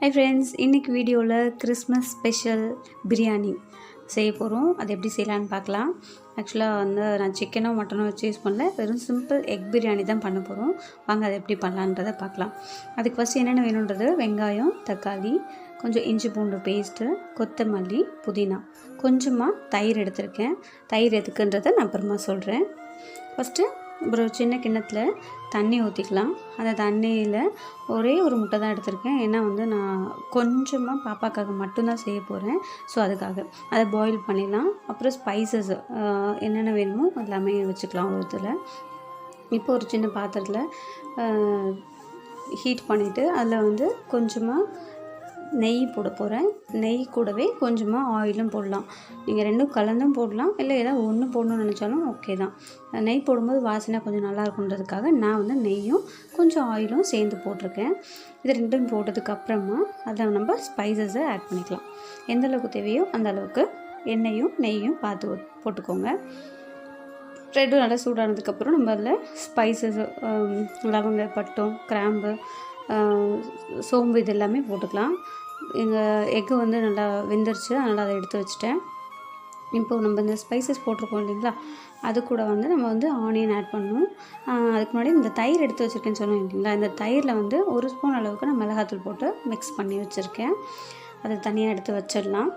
Hi friends, இன்றைக்கி வீடியோவில் Christmas special biryani செய்ய போகிறோம். அது எப்படி செய்யலான்னு பார்க்கலாம். ஆக்சுவலாக வந்து நான் சிக்கனோ மட்டனோ வச்சு யூஸ் பண்ணல, வெறும் சிம்பிள் எக் பிரியாணி தான் பண்ண போகிறோம். வாங்க அதை எப்படி பண்ணலான்றதை பார்க்கலாம். அதுக்கு ஃபஸ்ட்டு என்னென்ன வேணுன்றது வெங்காயம், தக்காளி, கொஞ்சம் இஞ்சி பூண்டு பேஸ்ட்டு, கொத்தமல்லி, புதினா, கொஞ்சமாக தயிர் எடுத்திருக்கேன். தயிர் எதுக்குன்றதை நான் அப்புறமா சொல்கிறேன். ஃபஸ்ட்டு ஒரு சின்ன கிண்ணத்தில் தண்ணி ஊற்றிக்கலாம். அந்த தண்ணியில் ஒரே ஒரு முட்டை தான் எடுத்திருக்கேன். ஏன்னா வந்து நான் கொஞ்சமாக பாப்பாக்காக மட்டும்தான் செய்ய போகிறேன். ஸோ அதுக்காக அதை பாயில் பண்ணிடலாம். அப்புறம் ஸ்பைசஸ் என்னென்ன வேணுமோ எல்லாமே வச்சுக்கலாம் ஒரு இதில். இப்போ ஒரு சின்ன பாத்திரத்தில் ஹீட் பண்ணிவிட்டு அதில் வந்து கொஞ்சமாக நெய் போட போகிறேன். நெய் கூடவே கொஞ்சமாக ஆயிலும் போடலாம். நீங்கள் ரெண்டும் கலந்தும் போடலாம், இல்லை ஏதாவது ஒன்று போடணும்னு நினச்சாலும் ஓகே தான். நெய் போடும்போது வாசனை கொஞ்சம் நல்லா இருக்குன்றதுக்காக நான் வந்து நெய்யும் கொஞ்சம் ஆயிலும் சேர்ந்து போட்டிருக்கேன். இது ரெண்டும் போட்டதுக்கப்புறமா அதில் நம்ம ஸ்பைசஸை ஆட் பண்ணிக்கலாம். எந்த அளவுக்கு தேவையோ அந்த அளவுக்கு எண்ணெயும் நெய்யும் பார்த்து போட்டுக்கோங்க. ப்ரெட்டும் நல்லா சூடானதுக்கப்புறம் நம்ம அதில் ஸ்பைசஸ் லவங்க, பட்டம், கிராம்பு, சோம்பு இது எல்லாமே போட்டுக்கலாம். எங்கள் எக்கு வந்து நல்லா வெந்துருச்சு, அதனால் அதை எடுத்து வச்சுட்டேன். இப்போ நம்ம இந்த ஸ்பைசஸ் போட்டிருக்கோம் இல்லைங்களா, அது கூட வந்து நம்ம வந்து ஆனியன் ஆட் பண்ணணும். அதுக்கு முன்னாடி இந்த தயிர் எடுத்து வச்சுருக்கேன்னு சொன்னோம் இல்லைங்களா, இந்த தயிரில் வந்து 1 ஸ்பூன் அளவுக்கு நான் மிளகாத்தூள் போட்டு மிக்ஸ் பண்ணி வச்சுருக்கேன். அதை தனியாக எடுத்து வச்சிடலாம்.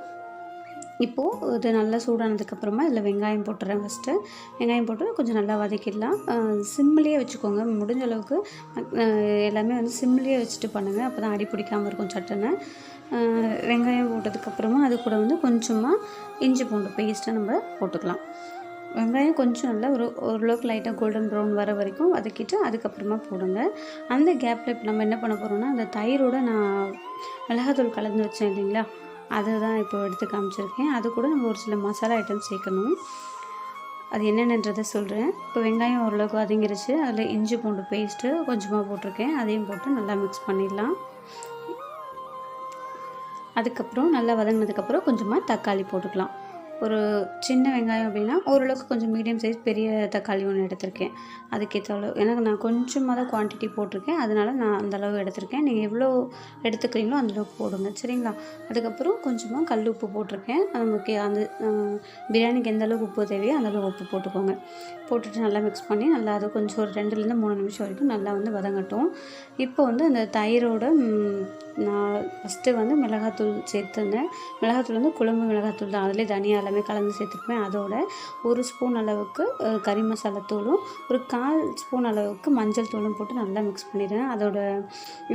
இப்போது இது நல்லா சூடானதுக்கப்புறமா இதில் வெங்காயம் போட்டுறேன். ஃபஸ்ட்டு வெங்காயம் போட்டு கொஞ்சம் நல்லா வதக்கிடலாம். சிம்மிலேயே வச்சுக்கோங்க, முடிஞ்ச அளவுக்கு எல்லாமே வந்து சிம்மிலேயே வச்சுட்டு பண்ணுங்கள். அப்போ தான் அடி பிடிக்காமல் இருக்கும் சட்டுன்னு. வெங்காயம் போட்டதுக்கப்புறமா அது கூட வந்து கொஞ்சமாக இஞ்சி பூண்டு பேஸ்ட்டை நம்ம போட்டுக்கலாம். வெங்காயம் கொஞ்சம் நல்லா ஓரளவுக்கு லைட்டாக கோல்டன் ப்ரௌன் வர வரைக்கும் வதக்கிட்டு அதுக்கப்புறமா போடுங்க. அந்த கேப்பில் இப்போ நம்ம என்ன பண்ண போகிறோம்னா, அந்த தயிரோடு நான் மிளகாத்தூள் கலந்து வச்சேன் இல்லைங்களா, அதை தான் இப்போ எடுத்து காமிச்சிருக்கேன். அது கூட நம்ம ஒரு சில மசாலா ஐட்டம் சேர்க்கணும். அது என்னென்னன்றதை சொல்கிறேன். இப்போ வெங்காயம் ஓரளவுக்கு வதங்கிருச்சு. அதில் இஞ்சி பூண்டு பேஸ்ட்டு கொஞ்சமாக போட்டிருக்கேன். அதையும் போட்டு நல்லா மிக்ஸ் பண்ணிடலாம். அதுக்கப்புறம் நல்லா வதங்கினதுக்கப்புறம் கொஞ்சமாக தக்காளி போட்டுக்கலாம். ஒரு சின்ன வெங்காயம் அப்படின்னா ஓரளவுக்கு கொஞ்சம் மீடியம் சைஸ் பெரிய தக்காளி ஒன்று எடுத்திருக்கேன். அதுக்கேற்ற அளவு, எனக்கு நான் கொஞ்சமாக தான் குவான்டிட்டி போட்டிருக்கேன், அதனால் நான் அந்தளவு எடுத்திருக்கேன். நீங்கள் எவ்வளோ எடுத்துக்கிறீங்களோ அந்தளவுக்கு போடுங்க, சரிங்களா. அதுக்கப்புறம் கொஞ்சமாக கல் உப்பு போட்டிருக்கேன். நமக்கு அந்த பிரியாணிக்கு எந்த அளவுக்கு உப்பு தேவையோ அந்தளவுக்கு உப்பு போட்டுக்கோங்க. போட்டுட்டு நல்லா மிக்ஸ் பண்ணி நல்லா அது கொஞ்சம் ஒரு 2-3 நிமிஷம் வரைக்கும் நல்லா வந்து வதங்கட்டும். இப்போ வந்து அந்த தயிரோட நான் ஃபஸ்ட்டு வந்து மிளகாத்தூள் சேர்த்துருந்தேன். மிளகாத்தூள் வந்து குழம்பு மிளகாத்தூள் தான், அதிலே தனியா எல்லாமே கலந்து சேர்த்துருப்பேன். அதோட 1 ஸ்பூன் அளவுக்கு கறி மசாலா தூளும், ஒரு 1/4 ஸ்பூன் அளவுக்கு மஞ்சள் தூளும் போட்டு நல்லா மிக்ஸ் பண்ணிடுறேன். அதோட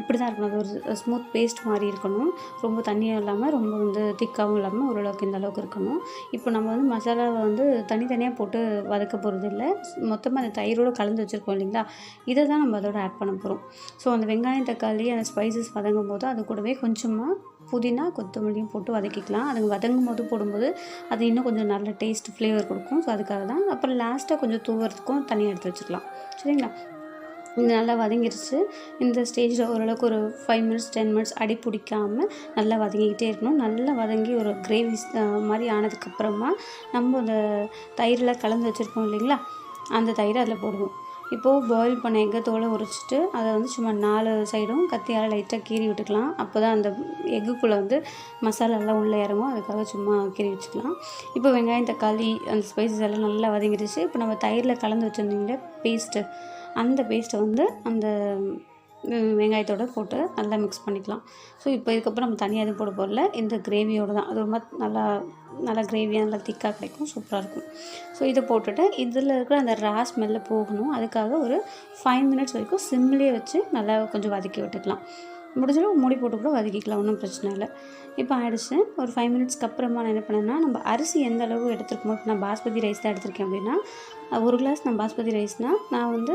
இப்படி தான் இருக்கணும், அது ஒரு ஸ்மூத் பேஸ்ட் மாதிரி இருக்கணும். ரொம்ப தண்ணியும் இல்லாமல் ரொம்ப வந்து திக்காகவும் இல்லாமல் ஓரளவுக்கு இந்த அளவுக்கு இருக்கணும். இப்போ நம்ம வந்து மசாலாவை வந்து தனித்தனியாக போட்டு வதக்க போகிறது இல்லை, மொத்தமாக அந்த தயிரோடு கலந்து வச்சுருக்கோம் இல்லைங்களா, இதை தான் நம்ம அதோட ஆட் பண்ண போகிறோம். ஸோ அந்த வெங்காயம், தக்காளி, அந்த ஸ்பைசஸ் வதங்கும் போது அது கூடவே கொஞ்சமாக புதினா, கொத்தமல்லியும் போட்டு வதக்கிக்கலாம். அது வதங்கும் போது போடும்போது அது இன்னும் கொஞ்சம் நல்ல டேஸ்ட் ஃப்ளேவர் கொடுக்கும். ஸோ அதுக்காக தான். அப்புறம் லாஸ்ட்டாக கொஞ்சம் தூவுறதுக்கும் தனியாக எடுத்து வச்சுக்கலாம், சரிங்களா. இது நல்லா வதங்கிடுச்சு. இந்த ஸ்டேஜில் ஓரளவுக்கு ஒரு 5 மினிட்ஸ் 10 மினிட்ஸ் அடி பிடிக்காமல் நல்லா வதங்கிக்கிட்டே இருக்கணும். நல்லா வதங்கி ஒரு கிரேவி மாதிரி ஆனதுக்கப்புறமா நம்ம அந்த தயிரில் கலந்து வச்சுருக்கோம் இல்லைங்களா, அந்த தயிரை அதில் போடுவோம். இப்போது பாயில் பண்ண எக்கை தோலை உரிச்சிட்டு அதை வந்து சும்மா 4 சைடும் கத்தியால் லைட்டாக கீறி விட்டுக்கலாம். அப்போ தான் அந்த எக்குக்குள்ளே வந்து மசாலாலாம் உள்ளே இறங்கும், அதுக்காக சும்மா கீறி வச்சுக்கலாம். இப்போ வெங்காயம், தக்காளி, அந்த ஸ்பைசஸ் எல்லாம் நல்லா வதங்கிடுச்சு. இப்போ நம்ம தயிரில் கலந்து வச்சுருந்தீங்களே பேஸ்ட்டு, அந்த பேஸ்ட்டை வந்து அந்த வெங்காயத்தோடு போட்டு நல்லா மிக்ஸ் பண்ணிக்கலாம். ஸோ இப்போ இதுக்கப்புறம் நம்ம தனியாக எதுவும் போட போகல, இந்த கிரேவியோடு தான். அது ஒரு மாதிரி நல்லா கிரேவியாக நல்லா திக்காக கிடைக்கும், சூப்பராக இருக்கும். ஸோ இதை போட்டுட்டு இதில் இருக்கிற அந்த ரா ஸ்மெல்ல போகணும். அதுக்காக ஒரு 5 மினிட்ஸ் வரைக்கும் சிம்லேயே வச்சு நல்லா கொஞ்சம் வதக்கி விட்டுக்கலாம். முடிஞ்சாலும் மூடி போட்டு கூட வதக்கிக்கலாம், ஒன்றும் பிரச்சனை இல்லை. இப்போ ஆயிடுச்சு. ஒரு 5 மினிட்ஸ்க்கு அப்புறமா நான் என்ன பண்ணேன்னா, நம்ம அரிசி எந்த அளவு எடுத்துருக்கோமோ, இப்போ நான் பாஸ்மதி ரைஸ் தான் எடுத்திருக்கேன் அப்படின்னா 1 கிளாஸ் நான் பாஸ்மதி ரைஸ்னால் நான் வந்து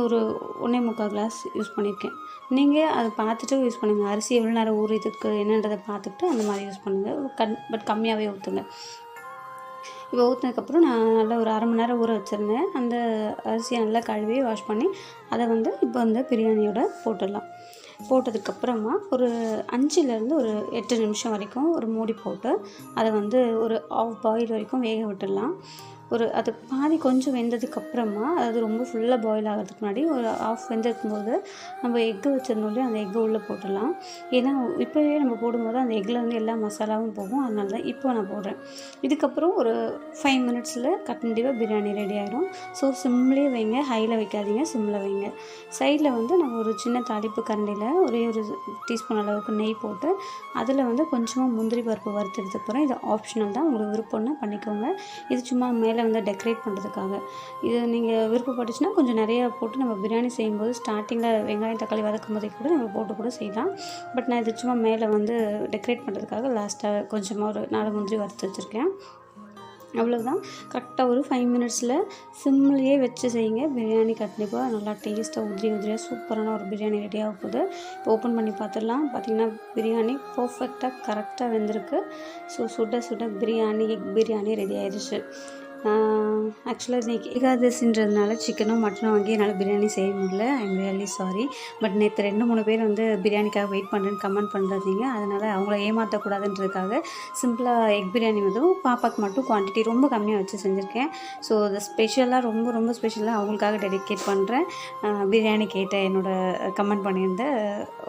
ஒரு 1.25 கிளாஸ் யூஸ் பண்ணியிருக்கேன். நீங்கள் அதை பார்த்துட்டு யூஸ் பண்ணுங்கள். அரிசி எவ்வளோ நேரம் ஊறிதுக்கு என்னன்றதை பார்த்துட்டு அந்த மாதிரி யூஸ் பண்ணுங்கள். பட் கம்மியாகவே ஊற்றுங்க. இப்போ ஊற்றினதுக்கப்புறம் நான் நல்லா ஒரு 1/2 மணி நேரம் ஊற வச்சுருந்தேன். அந்த அரிசியை நல்லா கழுவி வாஷ் பண்ணி அதை வந்து இப்போ வந்து பிரியாணியோட போட்டுடலாம். போட்டதுக்கப்புறமா ஒரு 5லேருந்து ஒரு 8 நிமிஷம் வரைக்கும் ஒரு மூடி போட்டு அதை வந்து ஒரு 1/2 பாயில் வரைக்கும் வேக விட்டுடலாம். அது பாதி கொஞ்சம் வெந்ததுக்கப்புறமா, அதாவது ரொம்ப ஃபுல்லாக பாயில் ஆகிறதுக்கு முன்னாடி ஒரு ஆஃப் வெந்திருக்கும்போது நம்ம எக்கு வச்சுருந்தோம் இல்லையா, அந்த எக்கு உள்ளே போட்டுடலாம். ஏன்னா இப்போவே நம்ம போடும்போது அந்த எக்கில் வந்து எல்லா மசாலாவும் போகும். அதனால தான் இப்போ நான் போடுறேன். இதுக்கப்புறம் ஒரு 5 மினிட்ஸில் கண்டிப்பாக பிரியாணி ரெடி ஆயிடும். ஸோ சிம்லேயே வைங்க, ஹையில் வைக்காதீங்க, சிம்மில் வைங்க. சைடில் வந்து நம்ம ஒரு சின்ன தாளிப்பு கரண்டியில் ஒரே ஒரு டீஸ்பூன் அளவுக்கு நெய் போட்டு அதில் வந்து கொஞ்சமாக முந்திரி பருப்பு வறுத்து எடுத்துக்க போகிறேன். இது ஆப்ஷனல் தான், உங்களுக்கு விருப்பம்னா பண்ணிக்கோங்க. இது சும்மா மேலே வந்து டெக்கரேட் பண்ணுறதுக்காக. இது நீங்கள் விருப்பப்பட்டுச்சுன்னா கொஞ்சம் நிறையா போட்டு நம்ம பிரியாணி செய்யும்போது ஸ்டார்டிங்கில் வெங்காயம் தக்காளி வதக்கும் போதே கூட நம்ம போட்டு கூட செய்யலாம். பட் நான் இது சும்மா மேலே வந்து டெக்கரேட் பண்ணுறதுக்காக லாஸ்ட்டாக கொஞ்சமாக ஒரு 4 முந்திரி வறுத்து வச்சுருக்கேன். அவ்வளோதான். கரெக்டாக ஒரு 5 மினிட்ஸில் சிம்லேயே வச்சு செய்யுங்க. பிரியாணி கண்டிப்பாக நல்லா டேஸ்ட்டாக உதிரியாக சூப்பரான ஒரு பிரியாணி ரெடி ஆக போகுது. இப்போ ஓப்பன் பண்ணி பார்த்துடலாம். பார்த்திங்கன்னா பிரியாணி பர்ஃபெக்டாக கரெக்டாக வெந்திருக்கு. ஸோ சுட சுட பிரியாணி, எக் பிரியாணி ரெடி ஆயிடுச்சு. ஆக்சுவலாக இன்றைக்கி ஏகாதசின்றதுனால சிக்கனோ மட்டனோ வாங்கி என்னால் பிரியாணி செய்ய முடியல. I am really sorry. But நேற்று 2-3 பேர் வந்து பிரியாணிக்காக வெயிட் பண்ணுறேன்னு கமெண்ட் பண்ணுறீங்க. அதனால் அவங்கள ஏமாற்றக்கூடாதுன்றதுக்காக சிம்பிளாக எக் பிரியாணி வந்து பாப்பாவுக்கு மட்டும் குவான்டிட்டி ரொம்ப கம்மியாக வச்சு செஞ்சுருக்கேன். ஸோ அது ஸ்பெஷலாக ரொம்ப ஸ்பெஷலாக அவங்களுக்காக டெடிகேட் பண்ணுறேன். பிரியாணி கேட்ட கமெண்ட் பண்ணியிருந்த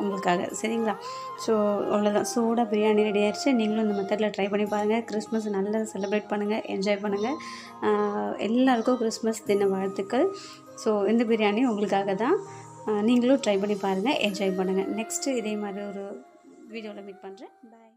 உங்களுக்காக. சரிங்களா? ஸோ அவ்வளோதான். சூடாக பிரியாணி ரெடி ஆயிடுச்சு. நீங்களும் இந்த மெத்தடில் ட்ரை பண்ணி பாருங்கள். கிறிஸ்மஸ் நல்லா செலிப்ரேட் பண்ணுங்கள், என்ஜாய் பண்ணுங்கள். எல்லாருக்கும் கிறிஸ்மஸ் தின வாழ்த்துக்கள். ஸோ இந்த பிரியாணி உங்களுக்காக தான். நீங்களும் ட்ரை பண்ணி பாருங்கள், என்ஜாய் பண்ணுங்கள். நெக்ஸ்ட்டு இதே மாதிரி ஒரு வீடியோவில் மீட் பண்ணுறேன். பாய்.